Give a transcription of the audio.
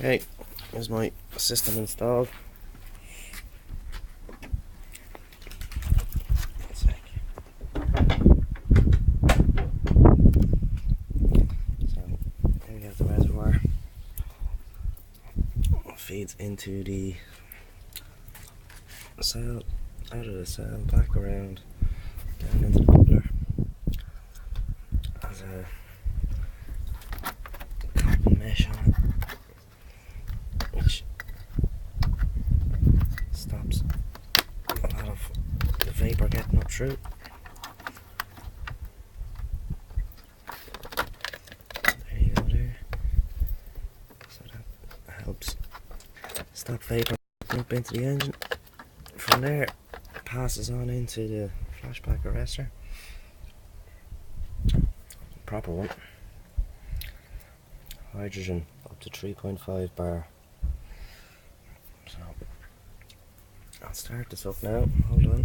Okay, here's my system installed. One sec. So here we have the reservoir. It feeds into the cell, out of the cell, back around, down into the coupler. Has a cotton mesh on it, which stops a lot of the vapor getting up through. There you go there. So that helps stop vapor up into the engine. From there, it passes on into the flashback arrestor. Proper one. Hydrogen up to 3.5 bar. So I'll start this up now. Hold on.